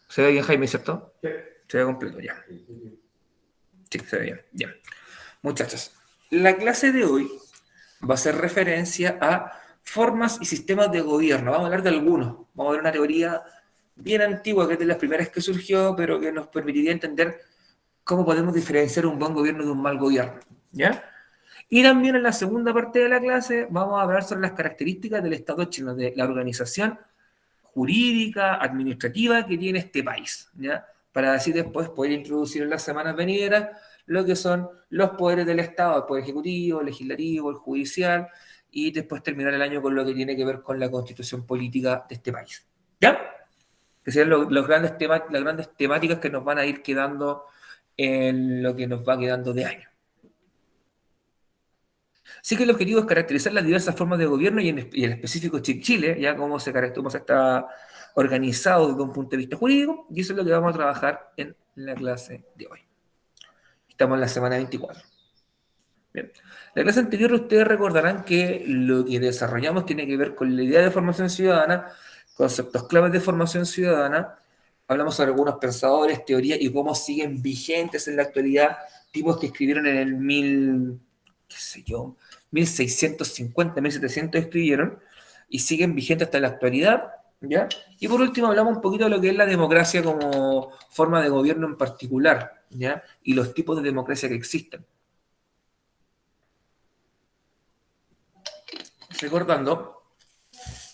¿Se ve bien, Jaime, cierto? Sí. Se ve completo, ya. Sí, se ve bien. Ya. Muchachos, la clase de hoy va a hacer referencia a formas y sistemas de gobierno. Vamos a hablar de algunos. Vamos a ver una teoría bien antigua, que es de las primeras que surgió, pero que nos permitiría entender cómo podemos diferenciar un buen gobierno de un mal gobierno. ¿Ya? Y también en la segunda parte de la clase vamos a hablar sobre las características del Estado chileno, de la organización jurídica, administrativa que tiene este país, ¿ya? Para así después poder introducir en las semanas venideras lo que son los poderes del Estado, el poder ejecutivo, el legislativo, el judicial, y después terminar el año con lo que tiene que ver con la constitución política de este país. ¿Ya? Que sean los grandes las grandes temáticas que nos van a ir quedando en lo que nos va quedando de año. Sí que el objetivo es caracterizar las diversas formas de gobierno y en específico Chile, ya cómo cómo se está organizado desde un punto de vista jurídico, y eso es lo que vamos a trabajar en la clase de hoy. Estamos en la semana 24. Bien. La clase anterior ustedes recordarán que lo que desarrollamos tiene que ver con la idea de formación ciudadana, conceptos claves de formación ciudadana, hablamos sobre algunos pensadores, teorías y cómo siguen vigentes en la actualidad, tipos que escribieron en el qué sé yo, 1650, 1700 escribieron y siguen vigentes hasta la actualidad, ¿ya? Y por último hablamos un poquito de lo que es la democracia como forma de gobierno en particular, ¿ya? Y los tipos de democracia que existen. Recordando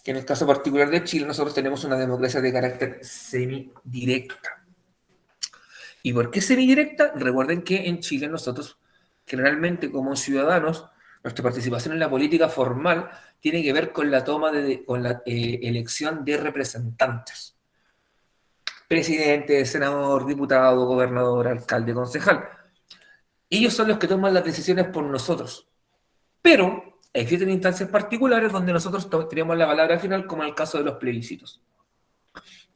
que en el caso particular de Chile nosotros tenemos una democracia de carácter semidirecta. ¿Y por qué semidirecta? Recuerden que en Chile nosotros generalmente como ciudadanos nuestra participación en la política formal tiene que ver con la con la elección de representantes. Presidente, senador, diputado, gobernador, alcalde, concejal. Ellos son los que toman las decisiones por nosotros. Pero existen instancias particulares donde nosotros tenemos la palabra final, como en el caso de los plebiscitos,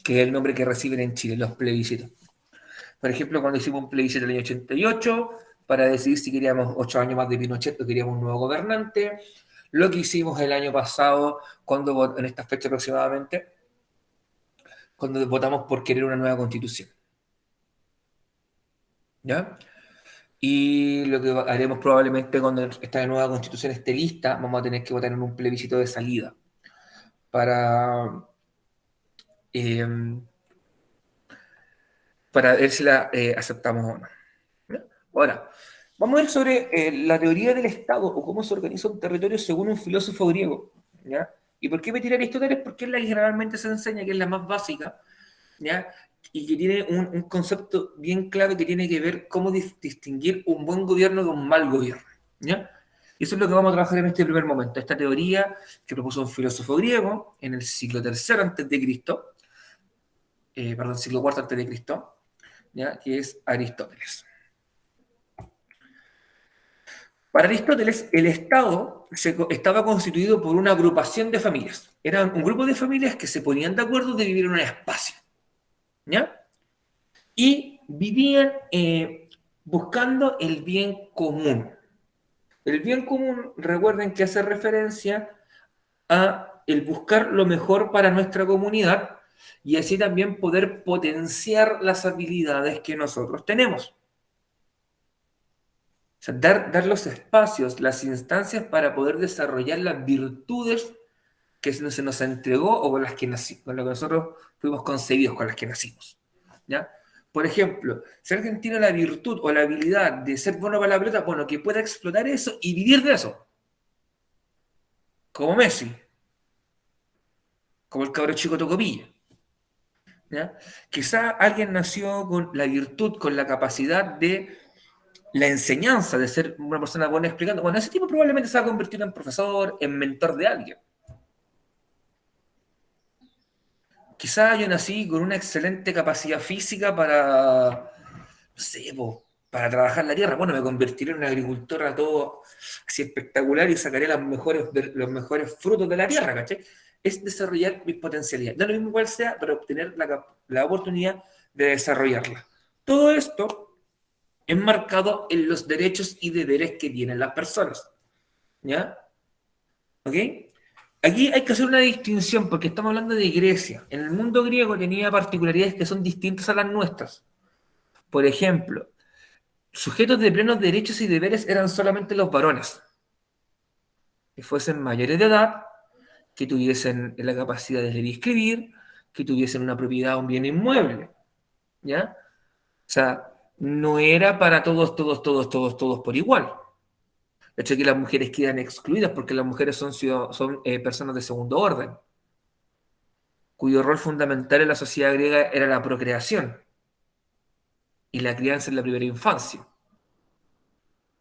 que es el nombre que reciben en Chile, los plebiscitos. Por ejemplo, cuando hicimos un plebiscito en el año 88 para decidir si queríamos 8 años más de Pinochet o queríamos un nuevo gobernante, lo que hicimos el año pasado, cuando en esta fecha aproximadamente, cuando votamos por querer una nueva constitución. ¿Ya? Y lo que haremos probablemente cuando esta nueva constitución esté lista, vamos a tener que votar en un plebiscito de salida para, eh, para ver si la aceptamos o no. ¿Ya? Ahora, vamos a ver sobre la teoría del Estado o cómo se organiza un territorio según un filósofo griego. ¿Ya? ¿Y por qué me tiré Aristóteles? Porque es la que generalmente se enseña, que es la más básica, ¿ya? Y que tiene un concepto bien clave que tiene que ver cómo distinguir un buen gobierno de un mal gobierno. ¿Ya? Y eso es lo que vamos a trabajar en este primer momento. Esta teoría que propuso un filósofo griego en el siglo III antes de Cristo, perdón, siglo IV antes de Cristo, ¿ya? Que es Aristóteles. Para Aristóteles, el Estado estaba constituido por una agrupación de familias. Eran un grupo de familias que se ponían de acuerdo de vivir en un espacio. ¿Ya? Y vivían buscando el bien común. El bien común, recuerden que hace referencia a el buscar lo mejor para nuestra comunidad y así también poder potenciar las habilidades que nosotros tenemos. O sea, dar los espacios, las instancias para poder desarrollar las virtudes que se nos entregó o con las que nacimos, con lo que nosotros fuimos concebidos, con las que nacimos. ¿Ya? Por ejemplo, si alguien tiene la virtud o la habilidad de ser bueno para la pelota, bueno, que pueda explotar eso y vivir de eso. Como Messi, como el cabro chico Tocopilla. ¿Ya? Quizá alguien nació con la virtud, con la capacidad de la enseñanza, de ser una persona buena explicando. Bueno, ese tipo probablemente se va a convertir en profesor, en mentor de alguien. Quizá yo nací con una excelente capacidad física para, no sé, para trabajar la tierra. Bueno, me convertiré en un agricultor a todo así espectacular y sacaré los mejores frutos de la tierra, ¿cachai? Es desarrollar mis potencialidades. No lo mismo cual sea, pero obtener la oportunidad de desarrollarla. Todo esto enmarcado en los derechos y deberes que tienen las personas. ¿Ya? ¿Ok? Aquí hay que hacer una distinción porque estamos hablando de Grecia. En el mundo griego tenía particularidades que son distintas a las nuestras. Por ejemplo, sujetos de plenos derechos y deberes eran solamente los varones, que fuesen mayores de edad, que tuviesen la capacidad de leer y escribir, que tuviesen una propiedad, un bien inmueble, ¿ya? O sea, no era para todos por igual. De hecho, aquí las mujeres quedan excluidas porque las mujeres son personas de segundo orden, cuyo rol fundamental en la sociedad griega era la procreación y la crianza en la primera infancia.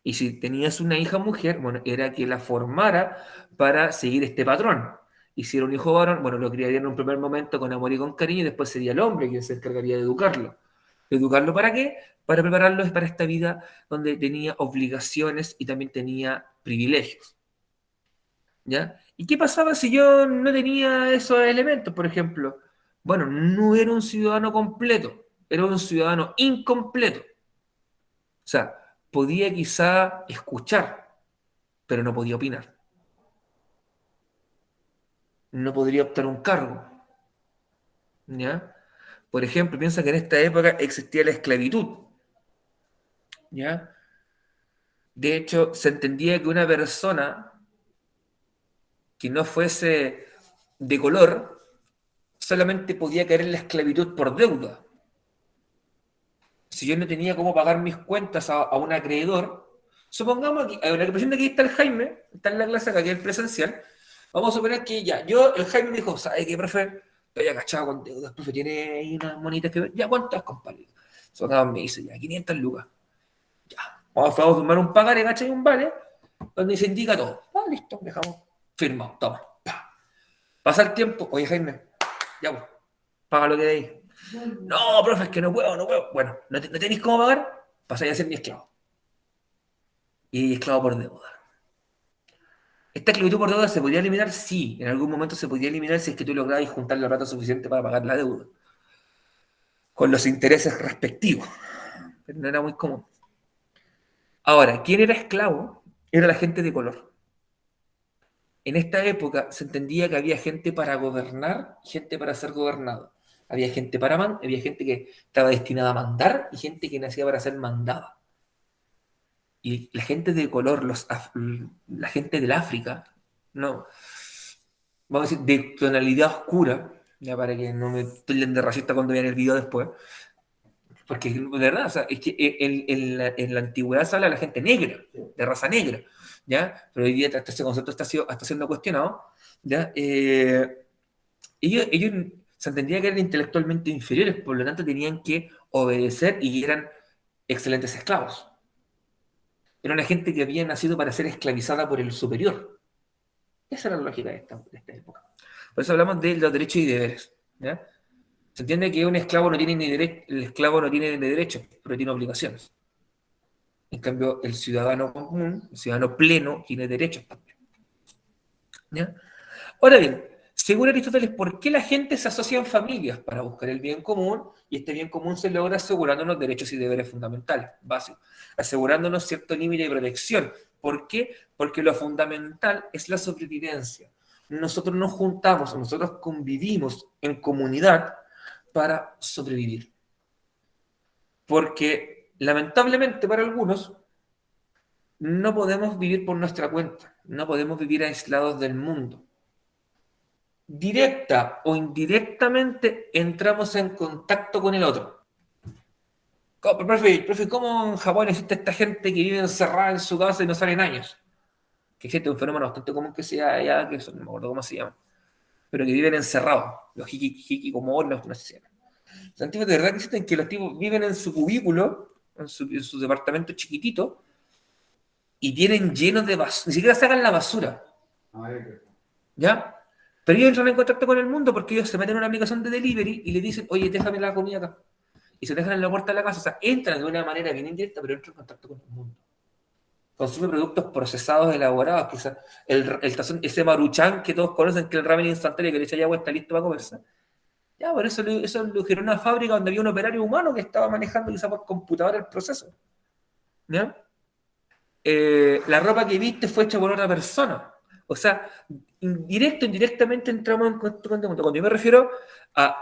Y si tenías una hija mujer, bueno, era que la formara para seguir este patrón. Y si era un hijo varón, bueno, lo criarían en un primer momento con amor y con cariño, y después sería el hombre quien se encargaría de educarlo. ¿Educarlo para qué? Para prepararlo para esta vida donde tenía obligaciones y también tenía privilegios. ¿Ya? ¿Y qué pasaba si yo no tenía esos elementos, por ejemplo? Bueno, no era un ciudadano completo, era un ciudadano incompleto. O sea, podía quizá escuchar, pero no podía opinar. No podría optar un cargo. ¿Ya? Por ejemplo, piensa que en esta época existía la esclavitud. ¿Ya? De hecho, se entendía que una persona que no fuese de color solamente podía caer en la esclavitud por deuda. Si yo no tenía cómo pagar mis cuentas a un acreedor, supongamos que la representa que aquí está el Jaime, está en la clase acá, que es el presencial, vamos a suponer que ya, el Jaime me dijo, ¿sabe qué, profe? Estoy agachado con deudas, profe, tiene ahí unas monitas que ver, ya, ¿cuántas, compadre? Supongamos me dice, ya, 500 lucas, ya, vamos a firmar un pagaré, ¿cachai? Un vale, donde se indica todo, ah, listo, dejamos, firmado, toma, pa. Pasa el tiempo, oye, Jaime, ya, pues, paga lo que de ahí. No, profe, es que no puedo, no puedo. Bueno, ¿no tenéis cómo pagar? Pasáis a ser mi esclavo. Y esclavo por deuda. ¿Esta esclavitud por deuda se podría eliminar? Sí, en algún momento se podría eliminar si es que tú lograbas juntar la plata suficiente para pagar la deuda, con los intereses respectivos. Pero no era muy común. Ahora, ¿quién era esclavo? Era la gente de color. En esta época se entendía que había gente para gobernar y gente para ser gobernado. Había gente había gente que estaba destinada a mandar y gente que nacía para ser mandada. Y la gente de color, la gente del África, no, vamos a decir, de tonalidad oscura, ya para que no me tilden de racista cuando vean el video después, porque de verdad, o sea, es que en la antigüedad se habla de la gente negra, de raza negra, ¿ya? Pero hoy día este concepto está siendo cuestionado, ¿ya? Ellos se entendía que eran intelectualmente inferiores, por lo tanto tenían que obedecer y eran excelentes esclavos. Era una gente que había nacido para ser esclavizada por el superior. Esa era la lógica de esta época. Por eso hablamos de los derechos y deberes. ¿Ya? Se entiende que un esclavo no tiene ni derecho, el esclavo no tiene ni derechos, pero tiene obligaciones. En cambio, el ciudadano común, el ciudadano pleno, tiene derechos también. ¿Ya? Ahora bien, según Aristóteles, ¿por qué la gente se asocia en familias? Para buscar el bien común, y este bien común se logra asegurándonos derechos y deberes fundamentales, básicos, asegurándonos cierto límite de protección. ¿Por qué? Porque lo fundamental es la sobrevivencia. Nosotros nos juntamos, nosotros convivimos en comunidad para sobrevivir. Porque lamentablemente para algunos no podemos vivir por nuestra cuenta, no podemos vivir aislados del mundo. Directa o indirectamente entramos en contacto con el otro. Profe, ¿cómo en Japón existe esta gente que vive encerrada en su casa y no sale en años? Que existe un fenómeno bastante común que sea allá, que no me acuerdo cómo se llama, pero que viven encerrados, los hikikomori, no sé si se llaman. Los antiguos de verdad que existen que los tipos viven en su cubículo, en su departamento chiquitito, y tienen llenos de basura, ni siquiera sacan la basura. ¿Ya? Pero ellos entran en contacto con el mundo porque ellos se meten en una aplicación de delivery y le dicen, oye, déjame la comida acá. Y se dejan en la puerta de la casa. O sea, entran de una manera bien indirecta, pero entran en contacto con el mundo. Consume productos procesados, elaborados. Que, o sea, el tazón, ese maruchan que todos conocen, que es el ramen instantáneo que le echa agua está listo para comerse. Ya, por eso lo generó una fábrica donde había un operario humano que estaba manejando quizá por computadora el proceso. ¿Ya? La ropa que viste fue hecha por otra persona. O sea, indirectamente entramos en contacto con el mundo. Cuando yo me refiero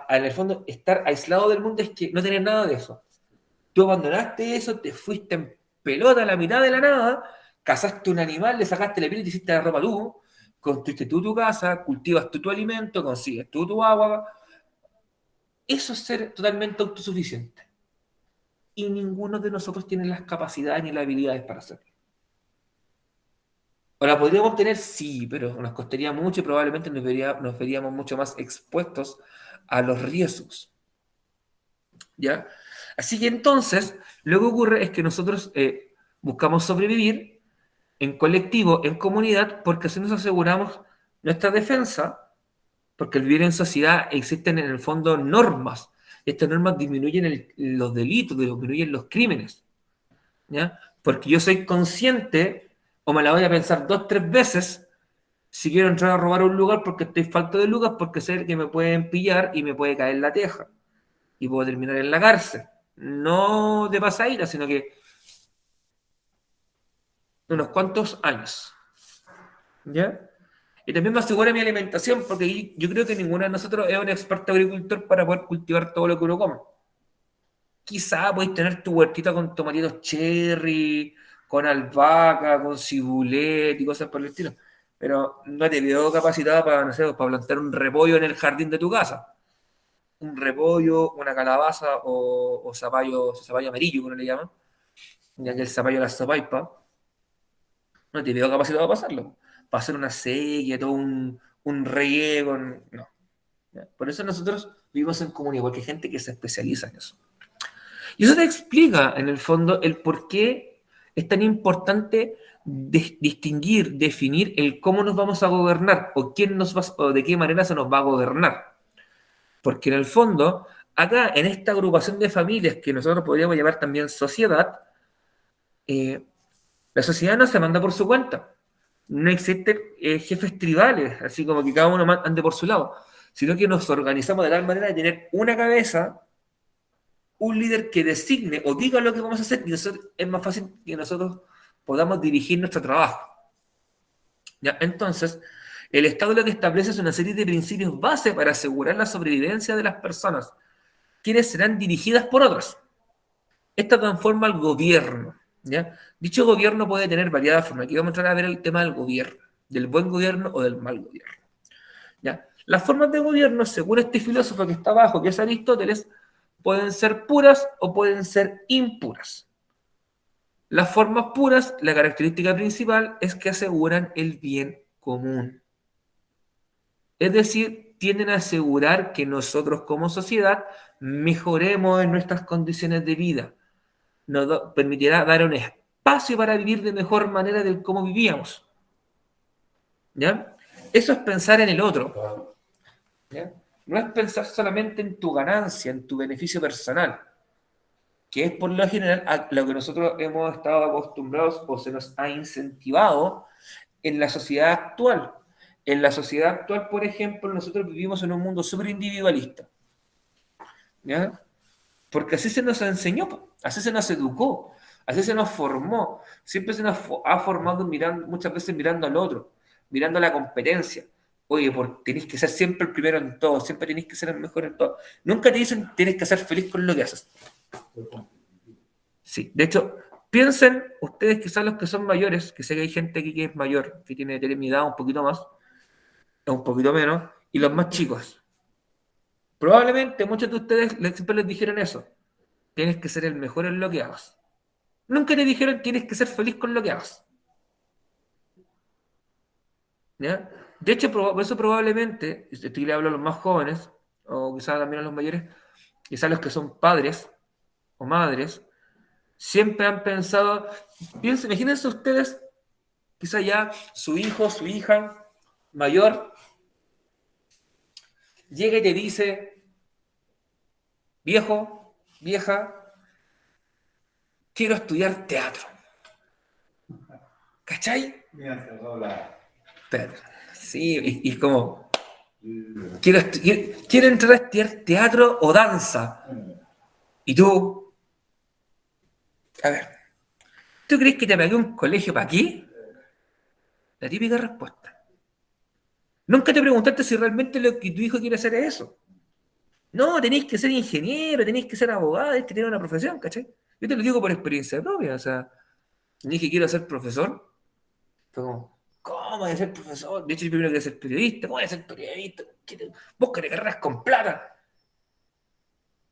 en el fondo, estar aislado del mundo es que no tener nada de eso. Tú abandonaste eso, te fuiste en pelota a la mitad de la nada, cazaste un animal, le sacaste la piel y te hiciste la ropa tú, construiste tú tu casa, cultivas tú tu alimento, consigues tú tu agua. Eso es ser totalmente autosuficiente. Y ninguno de nosotros tiene las capacidades ni las habilidades para hacerlo. ¿O la podríamos obtener? Sí, pero nos costaría mucho y probablemente nos veríamos mucho más expuestos a los riesgos. ¿Ya? Así que entonces, lo que ocurre es que nosotros buscamos sobrevivir en colectivo, en comunidad, porque así nos aseguramos nuestra defensa, porque al vivir en sociedad existen en el fondo normas. Estas normas disminuyen los delitos, disminuyen los crímenes. ¿Ya? Porque yo soy consciente, o me la voy a pensar dos, tres veces, si quiero entrar a robar un lugar porque estoy falto de lucas, porque sé que me pueden pillar y me puede caer la teja y puedo terminar en la cárcel. No de pasadita, sino que unos cuantos años. ¿Ya? Y también me asegura mi alimentación, porque yo creo que ninguno de nosotros es un experto agricultor para poder cultivar todo lo que uno come. Quizá podéis tener tu huertita con tomatitos cherry, con albahaca, con cibulet y cosas por el estilo. Pero no te veo capacitada para, no sé, para plantar un repollo en el jardín de tu casa. Un repollo, una calabaza o zapallo amarillo, como le llaman, ya que el zapallo de la zapaipa, no te veo capacitado para pasarlo. Para hacer una sequía, todo un riego, no. ¿Ya? Por eso nosotros vivimos en comunidad, porque hay gente que se especializa en eso. Y eso te explica, en el fondo, el por qué es tan importante distinguir, definir el cómo nos vamos a gobernar o quién nos va, o de qué manera se nos va a gobernar. Porque en el fondo, acá en esta agrupación de familias que nosotros podríamos llamar también sociedad, eh, la sociedad no se manda por su cuenta. No existen jefes tribales, así como que cada uno ande por su lado, sino que nos organizamos de tal manera de tener una cabeza, un líder que designe o diga lo que vamos a hacer y es más fácil que nosotros podamos dirigir nuestro trabajo. ¿Ya? Entonces, el Estado lo que establece es una serie de principios base para asegurar la sobrevivencia de las personas, quienes serán dirigidas por otros. Esta transforma al gobierno. ¿Ya? Dicho gobierno puede tener variadas formas. Aquí vamos a entrar a ver el tema del gobierno, del buen gobierno o del mal gobierno. ¿Ya? Las formas de gobierno, según este filósofo que está abajo, que es Aristóteles, pueden ser puras o pueden ser impuras. Las formas puras, la característica principal es que aseguran el bien común. Es decir, tienden a asegurar que nosotros como sociedad mejoremos en nuestras condiciones de vida. Nos permitirá dar un espacio para vivir de mejor manera del cómo vivíamos. ¿Ya? Eso es pensar en el otro. ¿Ya? No es pensar solamente en tu ganancia, en tu beneficio personal, que es por lo general a lo que nosotros hemos estado acostumbrados o se nos ha incentivado en la sociedad actual. En la sociedad actual, por ejemplo, nosotros vivimos en un mundo súper individualista, ¿ya? Porque así se nos enseñó, así se nos educó, así se nos formó. Siempre se nos ha formado mirando, muchas veces mirando al otro, mirando la competencia. Oye, tenéis que ser siempre el primero en todo, siempre tenéis que ser el mejor en todo. Nunca te dicen tienes que ser feliz con lo que haces. Sí, de hecho, piensen ustedes quizás los que son mayores, que sé que hay gente aquí que es mayor, que tiene mi edad un poquito más, o un poquito menos, y los más chicos. Probablemente muchos de ustedes siempre les dijeron eso. Tienes que ser el mejor en lo que hagas. Nunca te dijeron tienes que ser feliz con lo que hagas. ¿Ya? De hecho, por eso probablemente, estoy le hablo a los más jóvenes, o quizás también a los mayores, quizás los que son padres o madres, siempre han pensado, imagínense ustedes, quizás ya su hijo, su hija mayor, llega y te dice, viejo, vieja, quiero estudiar teatro. ¿Cachai? Sí, y como, quiero entrar a estudiar teatro o danza. Y tú, a ver, ¿tú crees que te pagué un colegio para qué? La típica respuesta. Nunca te preguntaste si realmente lo que tu hijo quiere hacer es eso. No, tenéis que ser ingeniero, tenéis que ser abogado, tenéis que tener una profesión, ¿cachai? Yo te lo digo por experiencia propia, o sea, dije quiero ser profesor, fue como, ¿cómo voy a ser profesor? De hecho, yo primero quería ser periodista, ¿cómo voy a ser periodista? Vos querés carreras con plata.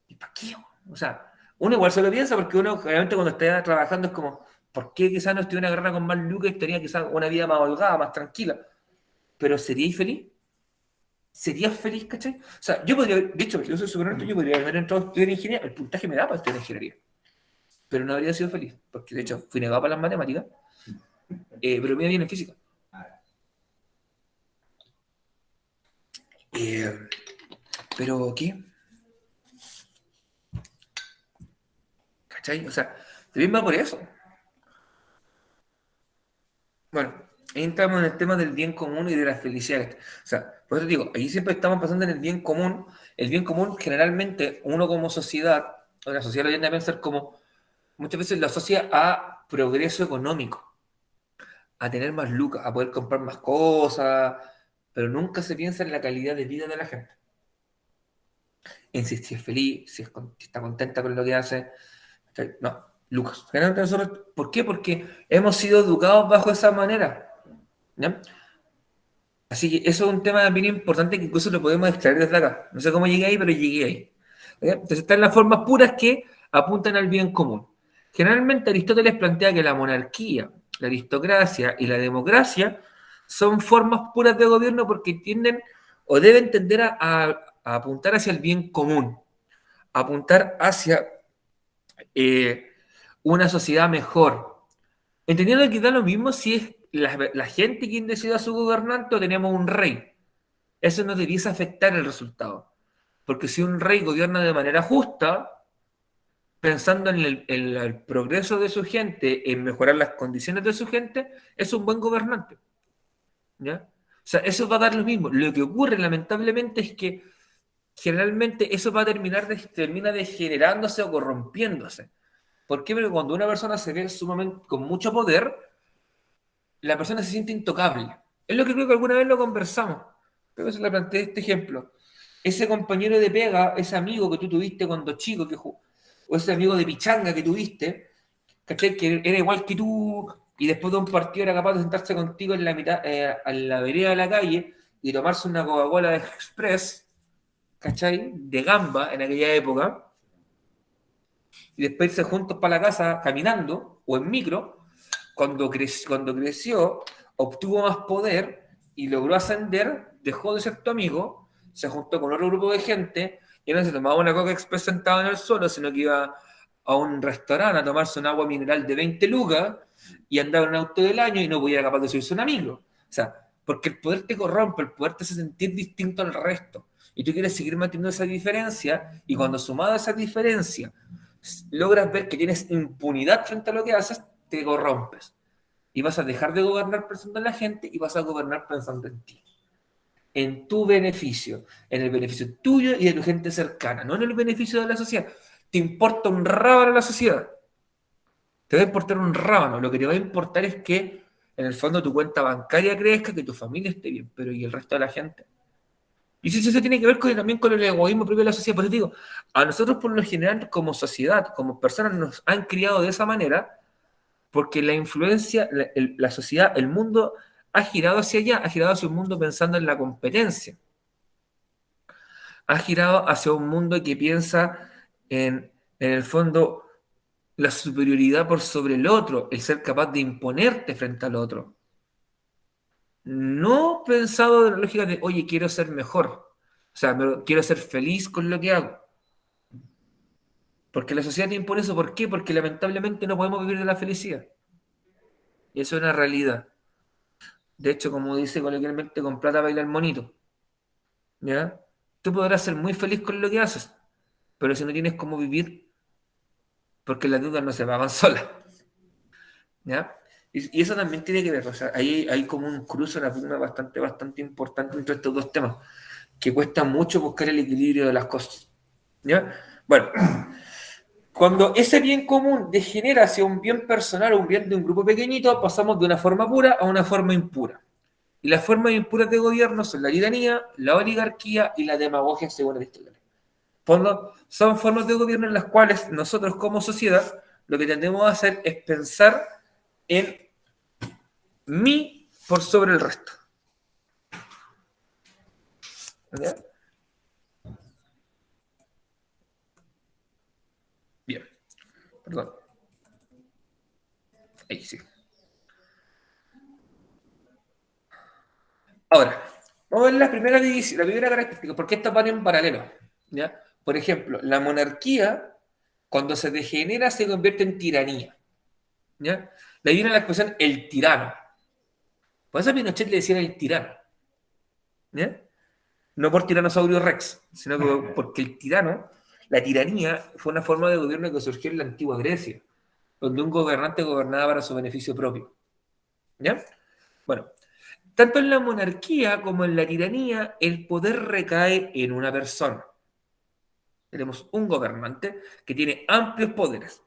¿Y para qué? O sea, uno igual se lo piensa porque uno realmente cuando está trabajando es como, ¿por qué quizás no estudié una carrera con más lucas y tenía quizás una vida más holgada, más tranquila? Pero ¿seríais feliz? ¿Serías feliz, cachai? O sea, yo podría, de hecho, yo soy súper honesto, yo podría haber entrado a estudiar ingeniería, el puntaje me da para estudiar ingeniería, pero no habría sido feliz, porque de hecho fui negado para las matemáticas, pero me iba bien en física. Eh, pero, ¿qué? ¿Cachai? O sea, también va por eso. Bueno, ahí entramos en el tema del bien común y de la felicidad. O sea, por eso digo, ahí siempre estamos pensando en el bien común. El bien común, generalmente, uno como sociedad, o la sociedad lo tiende a pensar como, muchas veces lo asocia a progreso económico, a tener más lucas, a poder comprar más cosas, pero nunca se piensa en la calidad de vida de la gente. En si es feliz, si está contenta con lo que hace. No, lucas. Generalmente nosotros, ¿por qué? Porque hemos sido educados bajo esa manera. ¿Ya? Así que eso es un tema bien importante que incluso lo podemos extraer desde acá. No sé cómo llegué ahí, pero llegué ahí. ¿Ya? Entonces están las formas puras que apuntan al bien común. Generalmente Aristóteles plantea que la monarquía, la aristocracia y la democracia son formas puras de gobierno porque tienden o deben tender a apuntar hacia el bien común, a apuntar hacia eh, una sociedad mejor. Entendiendo que da lo mismo si es la gente quien decide a su gobernante o tenemos un rey. Eso no debiese afectar el resultado. Porque si un rey gobierna de manera justa, pensando en el progreso de su gente, en mejorar las condiciones de su gente, es un buen gobernante. ¿Ya? O sea, eso va a dar lo mismo. Lo que ocurre, lamentablemente, es que generalmente eso va a termina degenerándose o corrompiéndose. ¿Por qué? Porque cuando una persona se ve sumamente con mucho poder, la persona se siente intocable. Es lo que creo que alguna vez lo conversamos. Creo que se le planteé este ejemplo. Ese compañero de pega, ese amigo que tú tuviste cuando chico, o ese amigo de pichanga que tuviste, ¿cachai? Que era igual que tú y después de un partido era capaz de sentarse contigo en la mitad, en la vereda de la calle y tomarse una Coca-Cola de Express, ¿cachai? De gamba en aquella época, y después irse juntos para la casa caminando o en micro. Cuando creció, obtuvo más poder y logró ascender, dejó de ser tu amigo, se juntó con otro grupo de gente y no se tomaba una Coca Express sentado en el suelo, sino que iba a un restaurante a tomarse un agua mineral de 20 lucas y andaba en un auto del año y no podía capaz de subirse un amigo. O sea, porque el poder te corrompe, el poder te hace sentir distinto al resto. Y tú quieres seguir manteniendo esa diferencia y cuando sumado a esa diferencia logras ver que tienes impunidad frente a lo que haces, te corrompes. Y vas a dejar de gobernar pensando en la gente y vas a gobernar pensando en ti. En tu beneficio, en el beneficio tuyo y de tu gente cercana, no en el beneficio de la sociedad. Te importa un rábano la sociedad. Te va a importar un rábano. Lo que te va a importar es que en el fondo tu cuenta bancaria crezca, que tu familia esté bien, pero ¿y el resto de la gente? Y si eso tiene que ver también con el egoísmo propio de la sociedad. Por eso digo, a nosotros por lo general como sociedad, como personas nos han criado de esa manera porque la influencia, la sociedad, el mundo ha girado hacia allá, ha girado hacia un mundo pensando en la competencia, ha girado hacia un mundo que piensa en el fondo la superioridad por sobre el otro, el ser capaz de imponerte frente al otro. No pensado de la lógica de, oye, quiero ser mejor, o sea, quiero ser feliz con lo que hago. Porque la sociedad te impone eso, ¿por qué? Porque lamentablemente no podemos vivir de la felicidad. Y eso es una realidad. De hecho, como dice coloquialmente, con plata baila el monito. ¿Ya? Tú podrás ser muy feliz con lo que haces, pero si no tienes cómo vivir, porque las deudas no se pagan solas. ¿Ya? Y eso también tiene que ver, o sea, ahí hay como un cruce, una pugna bastante importante entre estos dos temas, que cuesta mucho buscar el equilibrio de las cosas. ¿Ya? Bueno, cuando ese bien común degenera hacia un bien personal o un bien de un grupo pequeñito, pasamos de una forma pura a una forma impura. Y las formas impuras de gobierno son la tiranía, la oligarquía y la demagogia según Aristóteles. Son formas de gobierno en las cuales nosotros como sociedad lo que tendemos a hacer es pensar en mí por sobre el resto. ¿Ya? Bien, perdón. Ahí sí. Ahora, vamos a ver la primera característica, porque estas van en paralelo. ¿Ya? Por ejemplo, la monarquía, cuando se degenera, se convierte en tiranía. ¿Ya? De ahí viene la expresión el tirano. Por eso a Pinochet le decían el tirano. ¿Ya? No por tiranosaurio Rex, sino porque el tirano, la tiranía, fue una forma de gobierno que surgió en la antigua Grecia, donde un gobernante gobernaba para su beneficio propio. ¿Ya? Bueno, tanto en la monarquía como en la tiranía, el poder recae en una persona. Tenemos un gobernante que tiene amplios poderes.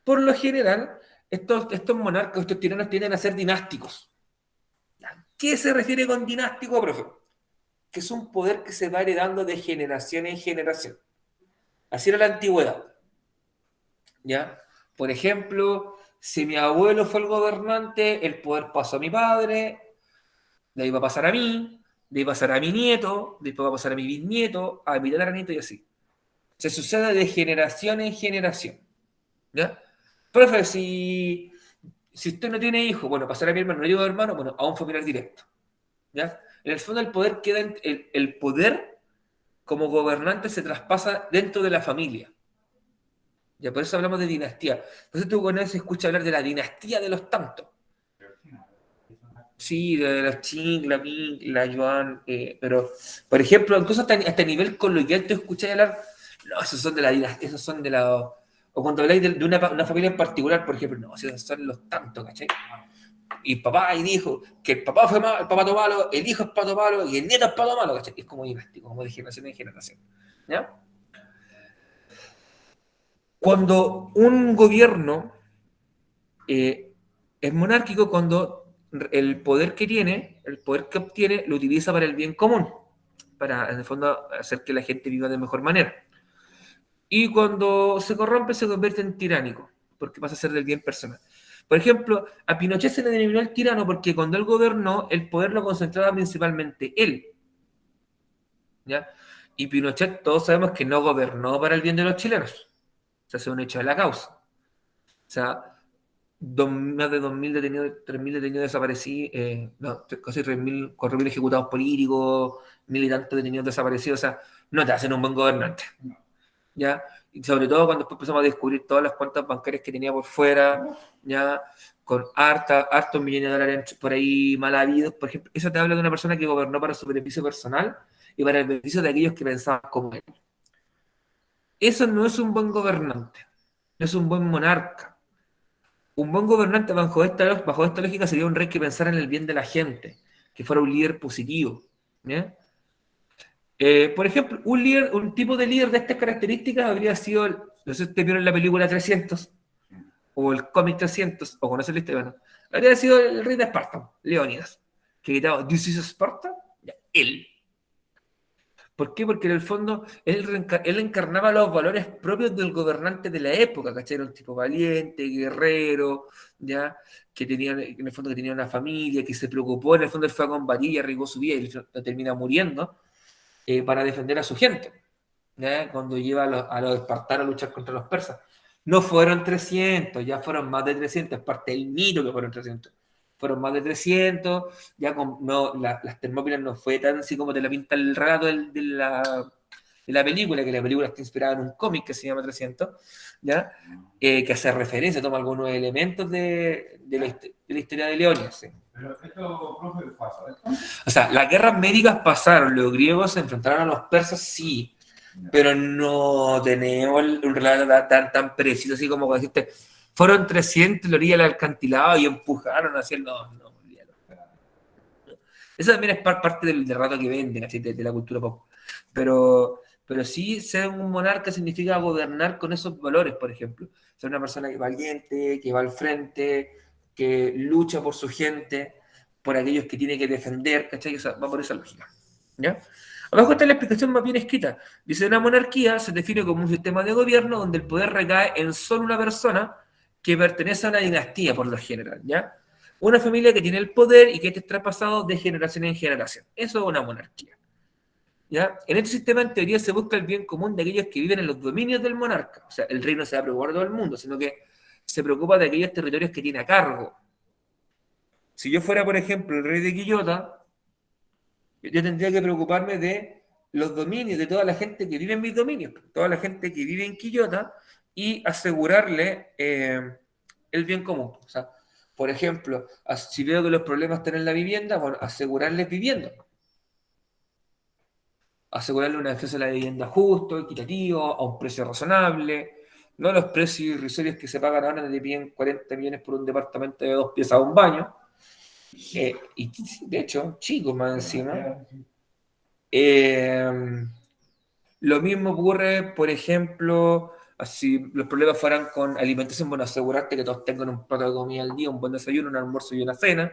Por lo general, estos monarcas, estos tiranos tienden a ser dinásticos. ¿Qué se refiere con dinástico, profe? Que es un poder que se va heredando de generación en generación. Así era la antigüedad. ¿Ya? Por ejemplo, si mi abuelo fue el gobernante, el poder pasó a mi padre, de ahí va a pasar a mí, de ahí va a pasar a mi nieto, después va a pasar a mi bisnieto, a mi tataranieto y así. Se sucede de generación en generación. ¿Ya? Profe, si usted no tiene hijos, bueno, pasará a mi hermano, no digo hermano, bueno, a un familiar directo. ¿Ya? En el fondo el poder queda el poder como gobernante se traspasa dentro de la familia. Ya por eso hablamos de dinastía. Entonces tú con eso escuchas hablar de la dinastía de los tantos. Sí, de la Ching, la Ming, la Yuan, pero, por ejemplo, incluso hasta nivel coloquial tú escuchas hablar, no, esos son de la dinastía, esos son de la... O cuando habláis de una familia en particular, por ejemplo, no, esos son los tantos, ¿cachai? Y papá y dijo que el papá fue malo, el papato malo, el hijo es pato malo y el nieto es pato malo, ¿cachai? Es como dinástico, como de generación en generación. ¿Ya? Cuando un gobierno es monárquico, cuando el poder que tiene, el poder que obtiene, lo utiliza para el bien común, para en el fondo hacer que la gente viva de mejor manera. Y cuando se corrompe se convierte en tiránico, porque pasa a ser del bien personal. Por ejemplo, a Pinochet se le denominó el tirano porque cuando él gobernó, el poder lo concentraba principalmente él. ¿Ya? Y Pinochet, todos sabemos que no gobernó para el bien de los chilenos. O sea, es un hecho de la causa. O sea, más de 2.000 detenidos, 3.000 detenidos desaparecidos, no, casi 3.000, 4.000 ejecutados políticos, militantes detenidos desaparecidos. O sea, no te hacen un buen gobernante. ¿Ya? Y sobre todo cuando después empezamos a descubrir todas las cuentas bancarias que tenía por fuera, ¿ya? Con hartos millones de dólares por ahí mal habidos, por ejemplo. Eso te habla de una persona que gobernó para su beneficio personal y para el beneficio de aquellos que pensaban como él. Eso no es un buen gobernante, no es un buen monarca. Un buen gobernante bajo esta lógica sería un rey que pensara en el bien de la gente, que fuera un líder positivo. ¿Ya? Por ejemplo, un tipo de líder de estas características habría sido, no sé si ustedes vieron la película 300 o el cómic 300 o conocen la historia, ¿no? Habría sido el rey de Esparta, Leónidas, que gritaba, ¿This is Sparta? Ya, él. ¿Por qué? Porque en el fondo él encarnaba los valores propios del gobernante de la época, ¿cachai? Era un tipo valiente, guerrero, ¿ya? Que tenía, en el fondo que tenía una familia, que se preocupó, en el fondo él fue a combatir y arriesgó su vida y termina muriendo para defender a su gente, ¿ya? Cuando lleva a los espartanos a luchar contra los persas. No fueron 300, ya fueron más de 300, es parte del mito que fueron 300. Fueron más de 300, ya no, las Termópilas no fue tan así como te la pinta el relato de la película, que la película está inspirada en un cómic que se llama 300, ¿ya? Que hace referencia, toma algunos elementos de la historia de Leónidas. ¿Sí? Pero esto, profe, pasó esto. O sea, las guerras médicas pasaron, los griegos se enfrentaron a los persas, sí, pero no tenemos un relato tan preciso, así como cuando dijiste, fueron 300 la orilla del acantilado y empujaron hacia el... No, no, olvídalo. Eso también es parte del relato que venden, así, de la cultura pop. Pero sí, ser un monarca significa gobernar con esos valores, por ejemplo. Ser una persona valiente, que va al frente, que lucha por su gente, por aquellos que tiene que defender, ¿cachai? O sea, va por esa lógica, ¿ya? Abajo está la explicación más bien escrita. Dice, una monarquía se define como un sistema de gobierno donde el poder recae en solo una persona que pertenece a una dinastía, por lo general, ¿ya? Una familia que tiene el poder y que este es traspasado de generación en generación. Eso es una monarquía, ¿ya? En este sistema, en teoría, se busca el bien común de aquellos que viven en los dominios del monarca. O sea, el rey no se va a preocupar de todo el mundo, sino que se preocupa de aquellos territorios que tiene a cargo. Si yo fuera, por ejemplo, el rey de Quillota, yo tendría que preocuparme de los dominios, de toda la gente que vive en mis dominios, toda la gente que vive en Quillota, y asegurarle el bien común. O sea, por ejemplo, si veo que los problemas están en la vivienda, bueno, asegurarles vivienda. Asegurarle un acceso a la vivienda justo, equitativo, a un precio razonable, no los precios irrisorios que se pagan ahora, donde piden 40 millones por un departamento de 2 piezas a un baño. Y de hecho, chicos más encima. Lo mismo ocurre, por ejemplo, si los problemas fueran con alimentación, bueno, asegurarte que todos tengan un plato de comida al día, un buen desayuno, un almuerzo y una cena.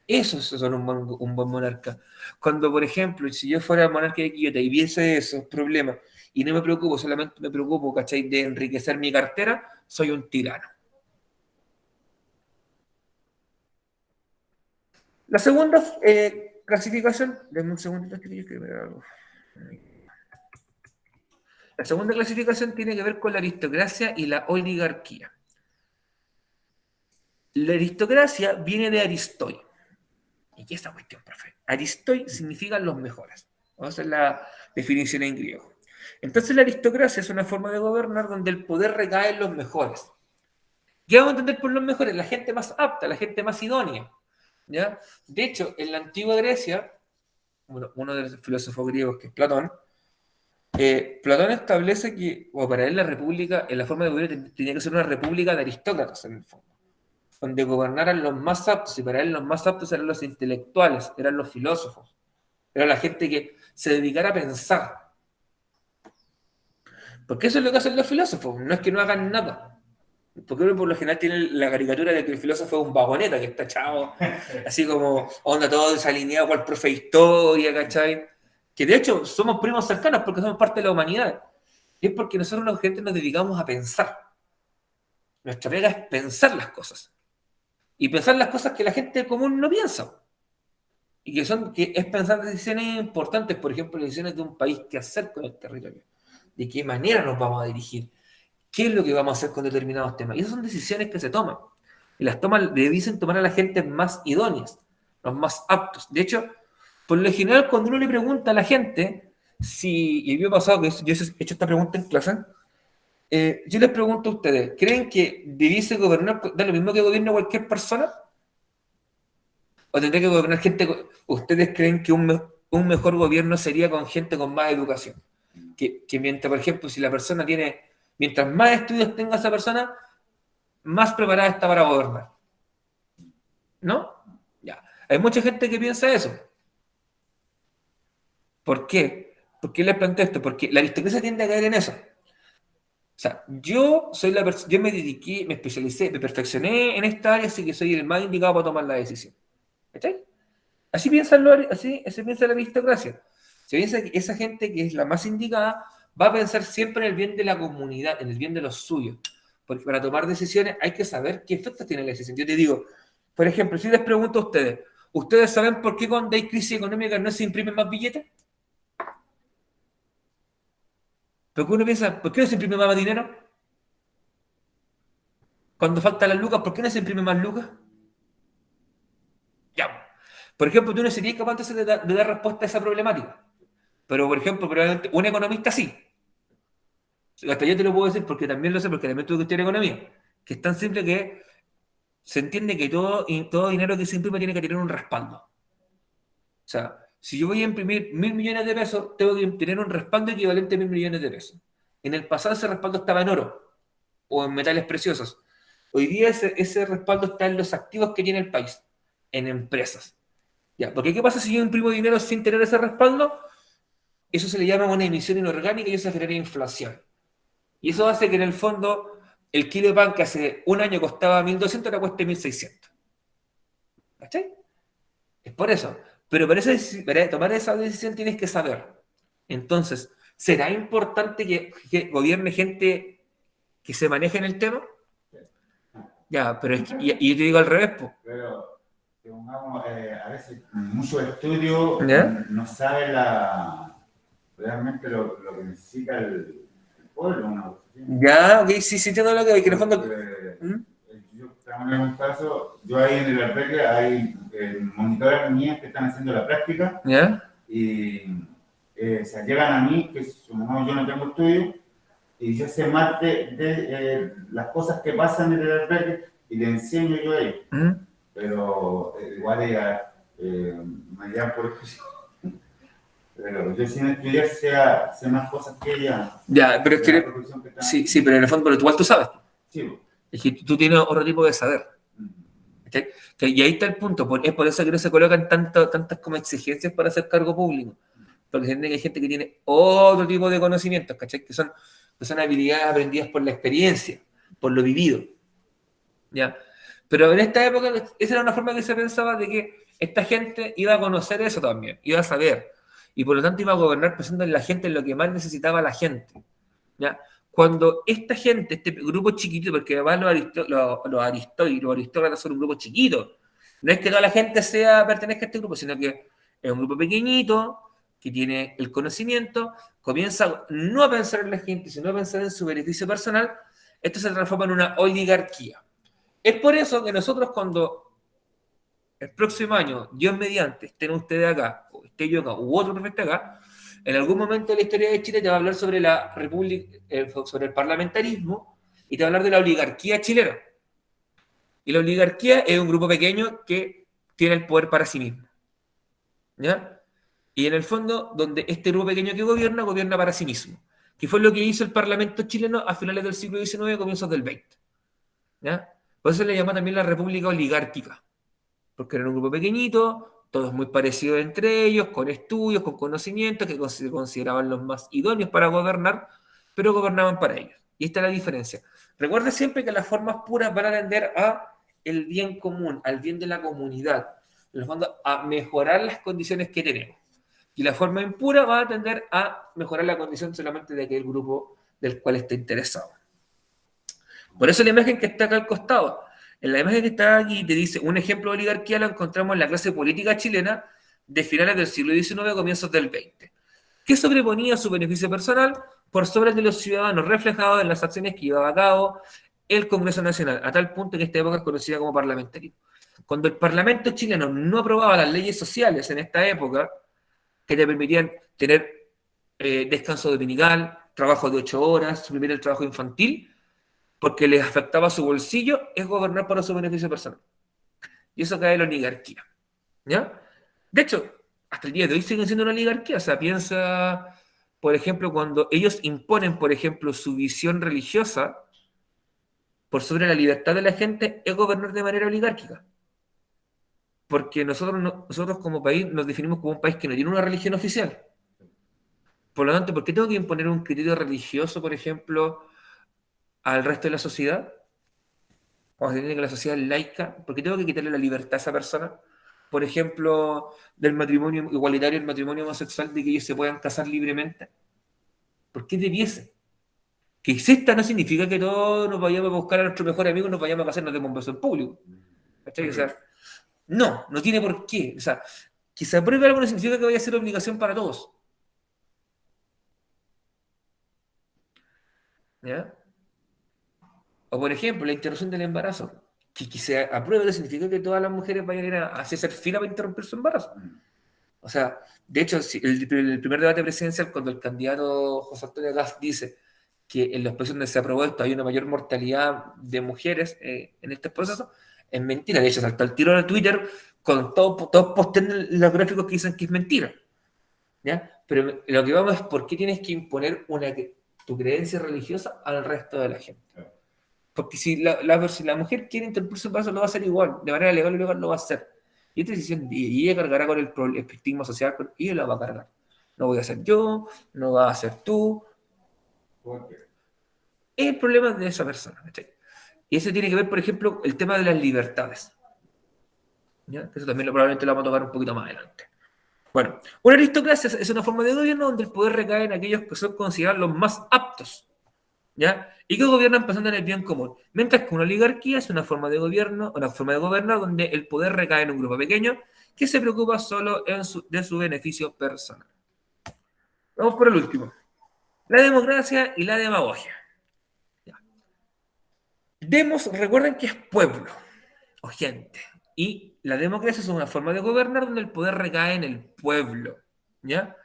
Esos son un buen monarca. Cuando, por ejemplo, si yo fuera monarca de Quillota y viese esos problemas y no me preocupo, solamente me preocupo, ¿cachai?, de enriquecer mi cartera, soy un tirano. La segunda clasificación, denme un segundito que yo quiero ver algo. La segunda clasificación tiene que ver con la aristocracia y la oligarquía. La aristocracia viene de Aristoi. ¿Y qué es esta cuestión, profe? Aristoi significan los mejores. Vamos a hacer la definición en griego. Entonces la aristocracia es una forma de gobernar donde el poder recae en los mejores. ¿Qué vamos a entender por los mejores? La gente más apta, la gente más idónea, ¿ya? De hecho, en la antigua Grecia, uno de los filósofos griegos, que es Platón, Platón establece que, o para él la república, en la forma de gobierno, tenía que ser una república de aristócratas, en el fondo, donde gobernaran los más aptos, y para él los más aptos eran los intelectuales, eran los filósofos, era la gente que se dedicara a pensar. Porque eso es lo que hacen los filósofos, no es que no hagan nada. Porque uno por lo general tiene la caricatura de que el filósofo es un vagoneta, que está echado, así como onda todo desalineado con el profe de historia, ¿cachai? Que de hecho somos primos cercanos porque somos parte de la humanidad. Y es porque nosotros los gente nos dedicamos a pensar. Nuestra pega es pensar las cosas. Y pensar las cosas que la gente común no piensa. Y que es pensar decisiones importantes, por ejemplo, decisiones de un país, qué hacer con el territorio, de qué manera nos vamos a dirigir, qué es lo que vamos a hacer con determinados temas. Y esas son decisiones que se toman. Y las toman, le dicen tomar a la gente más idóneas, los más aptos. De hecho, por lo general, cuando uno le pregunta a la gente, y me ha pasado que yo he hecho esta pregunta en clase, yo les pregunto a ustedes, ¿creen que debiese gobernar, da lo mismo que gobierne cualquier persona? ¿O tendría que gobernar gente? ¿Ustedes creen que un mejor gobierno sería con gente con más educación? Que mientras, por ejemplo, si la persona tiene, mientras más estudios tenga esa persona, más preparada está para gobernar. ¿No? Ya. Hay mucha gente que piensa eso. ¿Por qué? ¿Por qué les planteo esto? Porque la aristocracia tiende a caer en eso. O sea, yo soy la persona, yo me dediqué, me especialicé, me perfeccioné en esta área, así que soy el más indicado para tomar la decisión. ¿Cachai? Así piensa la aristocracia. Se piensa que esa gente que es la más indicada va a pensar siempre en el bien de la comunidad, en el bien de los suyos. Porque para tomar decisiones hay que saber qué efectos tiene la decisión. Yo te digo, por ejemplo, si les pregunto a ustedes, ¿ustedes saben por qué cuando hay crisis económica no se imprimen más billetes? Porque uno piensa, ¿por qué no se imprime más dinero? Cuando faltan las lucas, ¿por qué no se imprime más lucas? Ya. Por ejemplo, tú no serías capaz de dar respuesta a esa problemática. Pero, por ejemplo, probablemente un economista sí. Hasta yo te lo puedo decir porque también lo sé, porque también tuve que estudiar economía. Que es tan simple que se entiende que todo dinero que se imprime tiene que tener un respaldo. O sea, si yo voy a imprimir 1.000 millones de pesos, tengo que tener un respaldo equivalente a 1.000 millones de pesos. En el pasado ese respaldo estaba en oro o en metales preciosos. Hoy día ese respaldo está en los activos que tiene el país, en empresas. Ya, porque ¿qué pasa si yo imprimo dinero sin tener ese respaldo? Eso se le llama una emisión inorgánica y eso genera inflación. Y eso hace que en el fondo el kilo de pan que hace un año costaba 1.200 ahora cueste 1.600. ¿Cachai? Es por eso. Pero para tomar esa decisión tienes que saber. Entonces, ¿será importante que gobierne gente que se maneje en el tema? Ya, pero es que, y yo te digo al revés, pues. Pero, pongamos, a veces muchos estudios ¿Ya? no saben realmente lo que necesita el pueblo, una cosa así. Ya, ok, sí, sí, entiendo lo que hay, que en el fondo. Porque ¿Mm? yo, estamos en un caso, yo ahí en el albergue hay monitoras mías que están haciendo la práctica ¿Ya? y se llegan a mí, que supongamos yo no tengo estudio, y yo sé más de las cosas que pasan en el albergue y le enseño yo a ellos. ¿Mm? Pero igual ella me llama por pero yo sin estudiar sé más cosas que ella Ya, pero es de la que. profesión que están Sí, haciendo. sí, pero en el fondo, pero igual tú sabes. Sí. Es que tú tienes otro tipo de saber. ¿Cachai? Y ahí está el punto. Es por eso que no se colocan tantas como exigencias para hacer cargo público. Porque se entiende que hay gente que tiene otro tipo de conocimientos, ¿cachai? Que son habilidades aprendidas por la experiencia, por lo vivido. ¿Ya? Pero en esta época, esa era una forma que se pensaba de que esta gente iba a conocer eso también, iba a saber. Y por lo tanto iba a gobernar pensando en la gente, en lo que más necesitaba la gente. ¿Ya? Cuando esta gente, este grupo chiquito, porque además los aristócratas son un grupo chiquito, no es que toda la gente pertenezca a este grupo, sino que es un grupo pequeñito que tiene el conocimiento, comienza no a pensar en la gente, sino a pensar en su beneficio personal, esto se transforma en una oligarquía. Es por eso que nosotros cuando el próximo año, Dios mediante, estén ustedes acá, o esté yo acá, u otro prefecto acá, en algún momento de la historia de Chile te va a hablar sobre la república, sobre el parlamentarismo y te va a hablar de la oligarquía chilena. Y la oligarquía es un grupo pequeño que tiene el poder para sí mismo. ¿Ya? Y en el fondo, donde este grupo pequeño que gobierna, gobierna para sí mismo. Que fue lo que hizo el Parlamento chileno a finales del siglo XIX, comienzos del XX. ¿Ya? Por eso le llama también la república oligárquica. Porque eran un grupo pequeñito, todos muy parecidos entre ellos, con estudios, con conocimientos, que se consideraban los más idóneos para gobernar, pero gobernaban para ellos. Y esta es la diferencia. Recuerda siempre que las formas puras van a tender a el bien común, al bien de la comunidad, en el fondo a mejorar las condiciones que tenemos. Y la forma impura va a tender a mejorar la condición solamente de aquel grupo del cual está interesado. Por eso la imagen que está acá al costado, en la imagen que está aquí te dice, un ejemplo de oligarquía lo encontramos en la clase política chilena de finales del siglo XIX, comienzos del XX, que sobreponía su beneficio personal por sobre el de los ciudadanos, reflejado en las acciones que llevaba a cabo el Congreso Nacional, a tal punto que esta época es conocida como parlamentarismo. Cuando el Parlamento chileno no aprobaba las leyes sociales en esta época, que te permitían tener descanso dominical, trabajo de 8 horas, suprimir el trabajo infantil, porque les afectaba su bolsillo, es gobernar para su beneficio personal. Y eso cae en la oligarquía. ¿Ya? De hecho, hasta el día de hoy siguen siendo una oligarquía. O sea, piensa, por ejemplo, cuando ellos imponen, por ejemplo, su visión religiosa por sobre la libertad de la gente, es gobernar de manera oligárquica. Porque nosotros como país nos definimos como un país que no tiene una religión oficial. Por lo tanto, ¿por qué tengo que imponer un criterio religioso, por ejemplo, al resto de la sociedad? Cuando se tiene que la sociedad es laica, ¿por qué tengo que quitarle la libertad a esa persona? Por ejemplo, del matrimonio igualitario, el matrimonio homosexual, de que ellos se puedan casar libremente. ¿Por qué debiese? Que exista no significa que todos nos vayamos a buscar a nuestro mejor amigo y nos vayamos a casar y nos demos un beso en público. ¿Cachai? O sea, no tiene por qué. O sea, que se apruebe algo no significa que vaya a ser obligación para todos. ¿Ya? O por ejemplo, la interrupción del embarazo. Que se apruebe no significa que todas las mujeres vayan a ir a hacer fila para interrumpir su embarazo. O sea, de hecho, si el primer debate presidencial, cuando el candidato José Antonio Gas dice que en los países donde se aprobó esto hay una mayor mortalidad de mujeres en este proceso, es mentira. De hecho, saltó el tiro de Twitter con todos posteando los gráficos que dicen que es mentira. ¿Ya? Pero lo que vamos es por qué tienes que imponer tu creencia religiosa al resto de la gente. Porque si la mujer quiere interrumpir su embarazo, lo va a hacer igual, de manera legal o ilegal lo va a hacer. Y esta decisión, y ella cargará con el estigma social, y ella la va a cargar. No voy a hacer yo, no vas a hacer tú. Es el problema de esa persona. ¿Cachai? Y eso tiene que ver, por ejemplo, el tema de las libertades. ¿ya? Eso también probablemente lo vamos a tocar un poquito más adelante. Bueno, una aristocracia es una forma de gobierno donde el poder recae en aquellos que son considerados los más aptos, ¿ya? Y que gobiernan pensando en el bien común. Mientras que una oligarquía es una forma de gobierno, una forma de gobernar donde el poder recae en un grupo pequeño que se preocupa solo de su beneficio personal. Vamos por el último. La democracia y la demagogia. ¿Ya? Recuerden que es pueblo o gente. Y la democracia es una forma de gobernar donde el poder recae en el pueblo, ¿ya?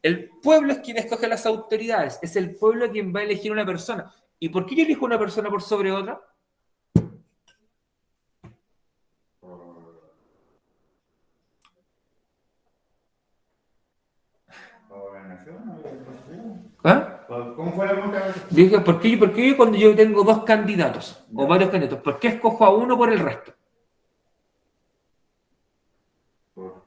El pueblo es quien escoge las autoridades, es el pueblo quien va a elegir una persona. ¿Y por qué yo elijo una persona por sobre otra? ¿Ah? ¿Cómo fue la pregunta? Dije, ¿por qué cuando yo tengo dos candidatos o varios candidatos, por qué escojo a uno por el resto? Por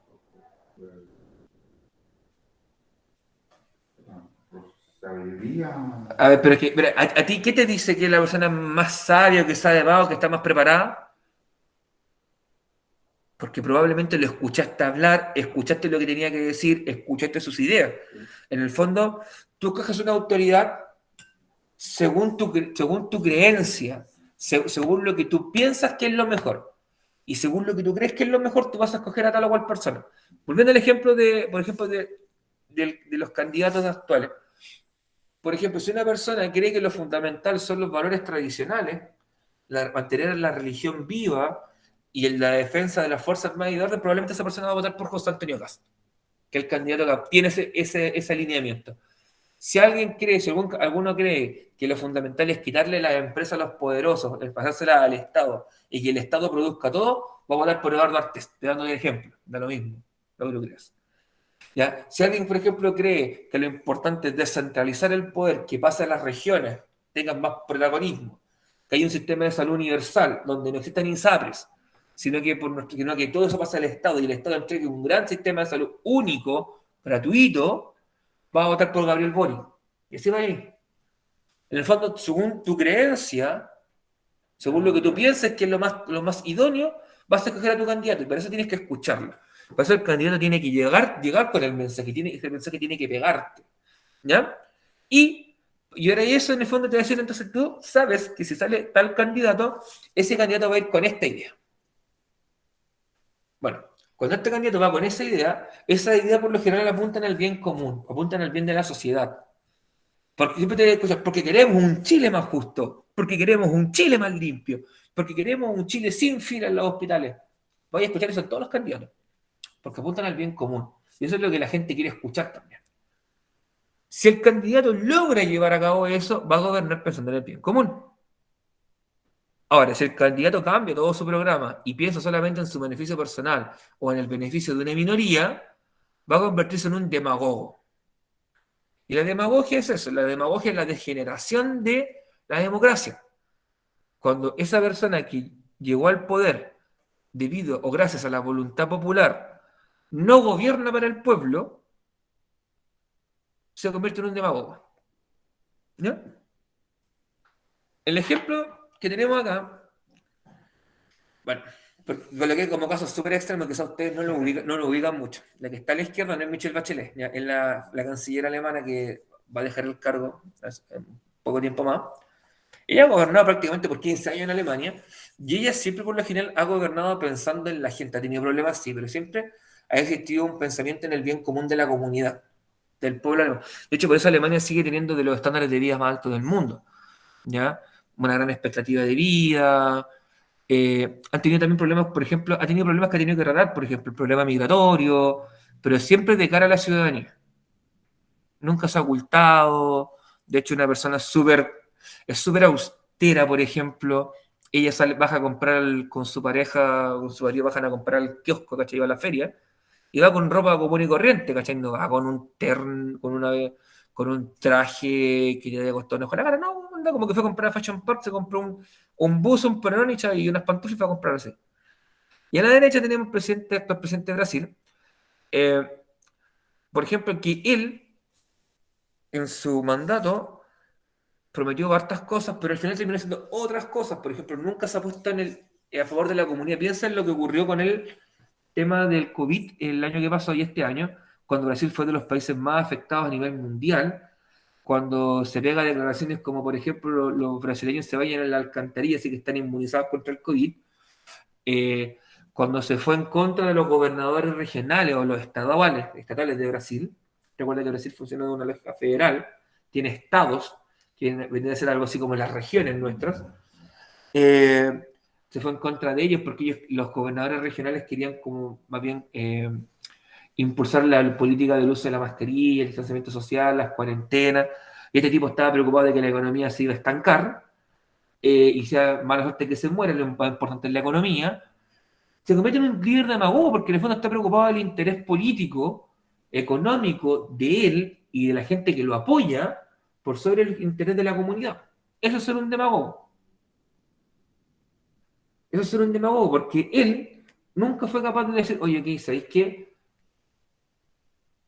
sabiduría. A ver, pero ¿a ti qué te dice que es la persona más sabia, que sabe más o que está más preparada? Porque probablemente lo escuchaste hablar, escuchaste lo que tenía que decir, escuchaste sus ideas. En el fondo, tú escoges una autoridad según tu creencia, según lo que tú piensas que es lo mejor. Y según lo que tú crees que es lo mejor, tú vas a escoger a tal o cual persona. Volviendo al ejemplo por ejemplo, de los candidatos actuales. Por ejemplo, si una persona cree que lo fundamental son los valores tradicionales, mantener la religión viva y en la defensa de las Fuerzas Armadas y de orden, probablemente esa persona va a votar por José Antonio Cast, que es el candidato que tiene ese alineamiento. Si alguien cree, si alguno cree que lo fundamental es quitarle la empresa a los poderosos, pasársela al Estado y que el Estado produzca todo, va a votar por Eduardo Artes, te dando un ejemplo, da lo mismo, lo que tú creas. ¿Ya? Si alguien, por ejemplo, cree que lo importante es descentralizar el poder, que pase a las regiones, tengan más protagonismo, que hay un sistema de salud universal donde no existan INSAPRES, sino que todo eso pasa al Estado y el Estado entregue un gran sistema de salud único, gratuito, va a votar por Gabriel Boric. Y así va a ir. En el fondo, según tu creencia, según lo que tú pienses que es lo más idóneo, vas a escoger a tu candidato y para eso tienes que escucharlo. Para eso el candidato tiene que llegar con el mensaje, ese mensaje tiene que pegarte. ¿Ya? Y ahora eso en el fondo te va a decir, entonces tú sabes que si sale tal candidato, ese candidato va a ir con esta idea. Bueno, cuando este candidato va con esa idea por lo general apunta en el bien común, apunta en el bien de la sociedad. Porque siempre te voy a escuchar, porque queremos un Chile más justo, porque queremos un Chile más limpio, porque queremos un Chile sin fila en los hospitales. Voy a escuchar eso en todos los candidatos, porque apuntan al bien común. Y eso es lo que la gente quiere escuchar también. Si el candidato logra llevar a cabo eso, va a gobernar pensando en el bien común. Ahora, si el candidato cambia todo su programa y piensa solamente en su beneficio personal o en el beneficio de una minoría, va a convertirse en un demagogo. Y la demagogia es eso, la demagogia es la degeneración de la democracia. Cuando esa persona que llegó al poder debido o gracias a la voluntad popular no gobierna para el pueblo, se convierte en un demagogo. ¿Ya? El ejemplo que tenemos acá, bueno, coloqué como caso súper extremo, quizás ustedes no lo ubican mucho. La que está a la izquierda no es Michelle Bachelet, ¿ya? Es la canciller alemana que va a dejar el cargo en poco tiempo más. Ella ha gobernado prácticamente por 15 años en Alemania y ella siempre por lo general ha gobernado pensando en la gente. Ha tenido problemas, sí, pero siempre ha existido un pensamiento en el bien común de la comunidad, del pueblo alemán. De hecho, por eso Alemania sigue teniendo de los estándares de vida más altos del mundo, ¿ya? Una gran expectativa de vida. Han tenido también problemas, por ejemplo, ha tenido problemas que ha tenido que tratar, por ejemplo, el problema migratorio, pero siempre de cara a la ciudadanía. Nunca se ha ocultado. De hecho, una persona es súper austera, por ejemplo. Ella baja a comprar con su pareja, con su marido, bajan a comprar al kiosco, ¿cachai? Va a la feria. Y va con ropa común y corriente, ¿cachai? No va con un terno, con un traje que le haya costado un ojo a la cara. No, anda como que fue a comprar a Fashion Park, se compró un buzo, un pantalón y unas pantuflas y fue a comprar así. Y a la derecha tenemos actual presidente de Brasil. Eh, por ejemplo, que él, en su mandato, prometió hartas cosas, pero al final terminó haciendo otras cosas. Por ejemplo, nunca se ha puesto a favor de la comunidad. Piensa en lo que ocurrió con él tema del COVID el año que pasó y este año, cuando Brasil fue de los países más afectados a nivel mundial, cuando se pega declaraciones como, por ejemplo, los brasileños se vayan a la alcantarilla, así que están inmunizados contra el COVID, eh, cuando se fue en contra de los gobernadores regionales o los estatales de Brasil. Recuerda que Brasil funciona de una lógica federal, tiene estados, que viene a ser algo así como las regiones nuestras. Se fue en contra de ellos porque los gobernadores regionales querían como más bien impulsar la política del uso de la mascarilla, el distanciamiento social, las cuarentenas, y este tipo estaba preocupado de que la economía se iba a estancar, y sea mala suerte que se muere, lo más importante es la economía. Se convierte en un líder demagogo porque en el fondo está preocupado del interés político, económico de él y de la gente que lo apoya por sobre el interés de la comunidad. Eso es ser un demagogo. Eso es ser un demagogo porque él nunca fue capaz de decir, oye, ¿qué sabéis qué?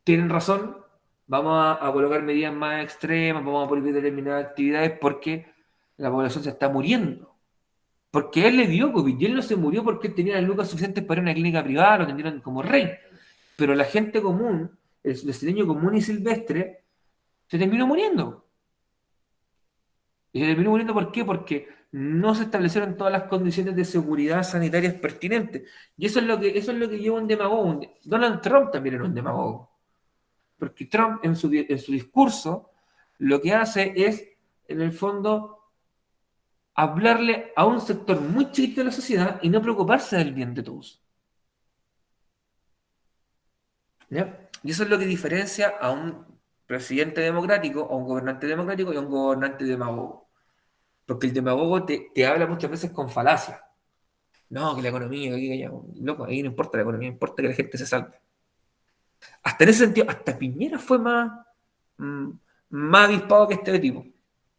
Tienen razón, vamos a colocar medidas más extremas, vamos a prohibir determinadas actividades porque la población se está muriendo. Porque a él le dio COVID y él no se murió porque él tenía las lucas suficientes para ir a una clínica privada, lo atendieron como rey. Pero la gente común, el brasileño común y silvestre, se terminó muriendo. Y se terminó muriendo ¿por qué? Porque no se establecieron todas las condiciones de seguridad sanitarias pertinentes. Y eso es lo que lleva un demagogo. Donald Trump también era un demagogo. Porque Trump en su discurso lo que hace es, en el fondo, hablarle a un sector muy chiquito de la sociedad y no preocuparse del bien de todos. ¿Ya? Y eso es lo que diferencia a un presidente democrático, a un gobernante democrático y a un gobernante demagogo. Porque el demagogo te habla muchas veces con falacia. No, que la economía, que ya, loco, ahí no importa la economía, importa que la gente se salve. Hasta en ese sentido, hasta Piñera fue mm, más avispado que este tipo.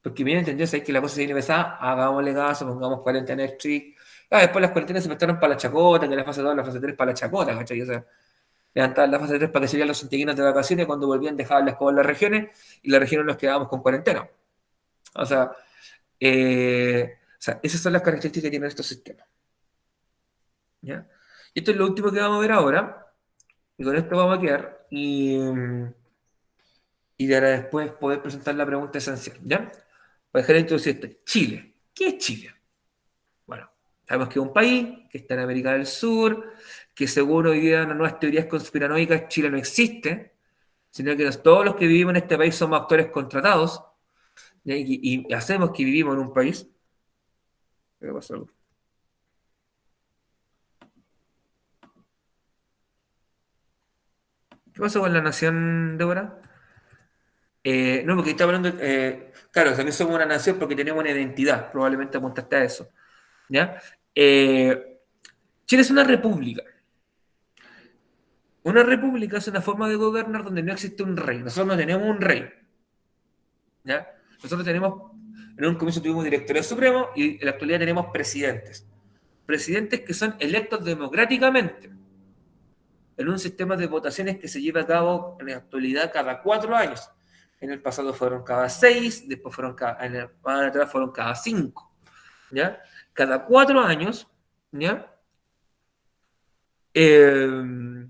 Porque bien entendió, sabéis que la cosa se viene pesada, hagámosle caso, pongamos cuarentena estricta. Después las cuarentenas se prestaron para la chacota, que la fase 2, la fase 3 para la chacota, ¿cachai? O sea, levantaban la fase 3 para que serían los santiaguinos de vacaciones, cuando volvían dejaban las cosas en las regiones, y las regiones nos quedábamos con cuarentena. O sea, esas son las características que tienen estos sistemas. ¿Ya? Y esto es lo último que vamos a ver ahora, y con esto vamos a quedar, y de ahora después poder presentar la pregunta esencial, ¿ya? Para dejar de introducir esto. Chile. ¿Qué es Chile? Bueno, sabemos que es un país que está en América del Sur, que según hoy día nuevas teorías conspiranoicas, Chile no existe, sino que todos los que vivimos en este país somos actores contratados, ¿ya? Y hacemos que vivimos en un país. ¿Qué pasó? ¿Qué pasó con la nación, Débora? No, porque está hablando, claro, también somos una nación porque tenemos una identidad, probablemente apuntaste a eso, ¿ya? Chile es una república. Una república es una forma de gobernar donde no existe un rey. Nosotros no tenemos un rey, ¿ya? Nosotros tenemos, en un comienzo tuvimos directores supremos y en la actualidad tenemos presidentes. Presidentes que son electos democráticamente en un sistema de votaciones que se lleva a cabo en la actualidad cada 4 años. En el pasado fueron cada 6, después en el más atrás fueron cada 5, ¿ya? Cada 4 años, ¿ya? Eh,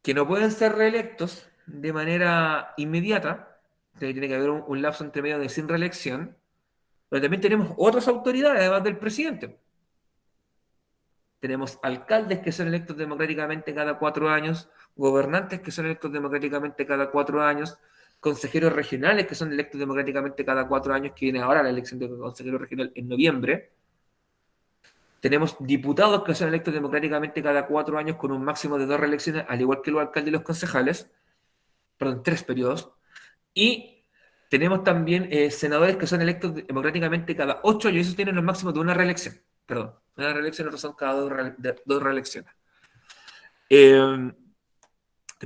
que no pueden ser reelectos de manera inmediata, tiene que haber un lapso entre medio de sin reelección, pero también tenemos otras autoridades además del presidente. Tenemos alcaldes que son electos democráticamente cada 4 años, gobernantes que son electos democráticamente cada 4 años, consejeros regionales que son electos democráticamente cada 4 años, que viene ahora la elección de consejero regional en noviembre. Tenemos diputados que son electos democráticamente cada 4 años con un máximo de 2 reelecciones, al igual que los alcaldes y los concejales, perdón, 3 periodos. Y tenemos también senadores que son electos democráticamente cada 8 años, y esos tienen los máximos de una reelección. Perdón, una reelección, otros son cada dos reelecciones. También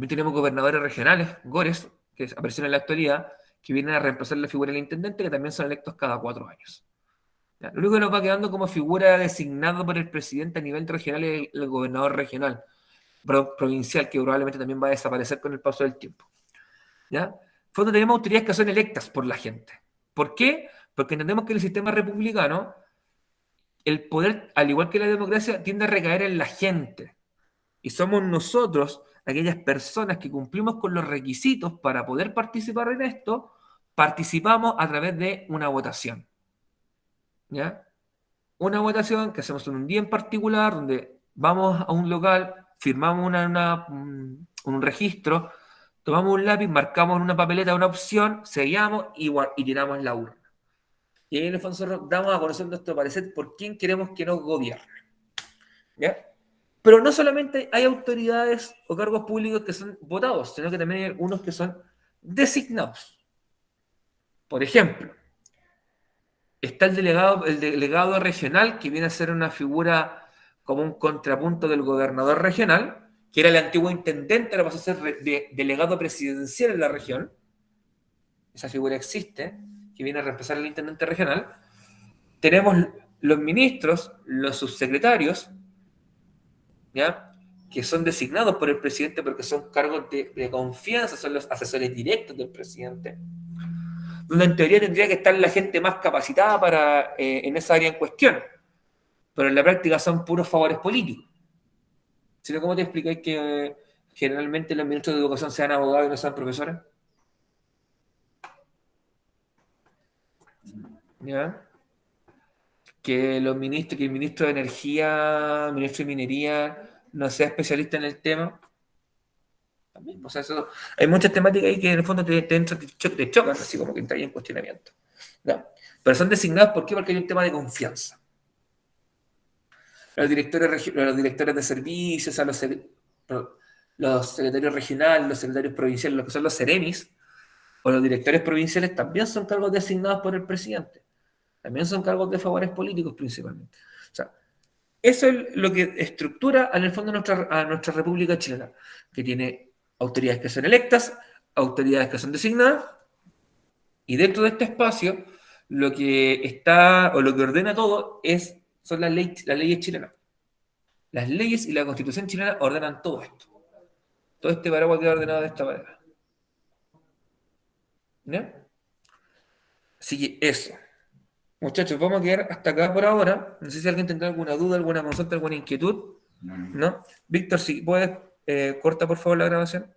tenemos gobernadores regionales, gores, que aparecen en la actualidad, que vienen a reemplazar la figura del intendente, que también son electos cada 4 años. ¿Ya? Lo único que nos va quedando como figura designada por el presidente a nivel regional es el gobernador regional, provincial, que probablemente también va a desaparecer con el paso del tiempo. ¿Ya? En fondo tenemos autoridades que son electas por la gente. ¿Por qué? Porque entendemos que en el sistema republicano el poder, al igual que la democracia, tiende a recaer en la gente. Y somos nosotros, aquellas personas que cumplimos con los requisitos para poder participar en esto, participamos a través de una votación. ¿Ya? Una votación que hacemos en un día en particular, donde vamos a un local, firmamos un registro, tomamos un lápiz, marcamos en una papeleta una opción, sellamos y tiramos la urna. Y ahí en el fondo nosotros damos a conocer nuestro parecer por quién queremos que nos gobierne. ¿Ya? Pero no solamente hay autoridades o cargos públicos que son votados, sino que también hay unos que son designados. Por ejemplo, está el delegado regional, que viene a ser una figura como un contrapunto del gobernador regional, que era el antiguo intendente, ahora pasó a ser delegado presidencial en la región. Esa figura existe, que viene a reemplazar al intendente regional. Tenemos los ministros, los subsecretarios, ¿ya? Que son designados por el presidente porque son cargos de confianza, son los asesores directos del presidente, donde en teoría tendría que estar la gente más capacitada en esa área en cuestión, pero en la práctica son puros favores políticos. ¿Sino cómo te explicáis que generalmente los ministros de educación sean abogados y no sean profesores? ¿Ya? Que el ministro de Energía, ministro de Minería, no sea especialista en el tema. También, o sea, hay muchas temáticas ahí que en el fondo te chocan, así como que entra ahí en cuestionamiento. ¿Ya? Pero son designados, ¿por qué? Porque hay un tema de confianza. Los directores de servicios, los secretarios regionales, los secretarios provinciales, los que son los seremis, o los directores provinciales, también son cargos designados por el presidente. También son cargos de favores políticos principalmente. O sea, eso es lo que estructura en el fondo a nuestra República Chilena, que tiene autoridades que son electas, autoridades que son designadas, y dentro de este espacio lo que está o lo que ordena todo son las leyes chilenas. Las leyes y la Constitución chilena ordenan todo esto. Todo este paraguas queda ordenado de esta manera. ¿Ya? Así que eso. Muchachos, vamos a quedar hasta acá por ahora. No sé si alguien tendrá alguna duda, alguna consulta, alguna inquietud. ¿No? Víctor, si puedes, corta por favor la grabación.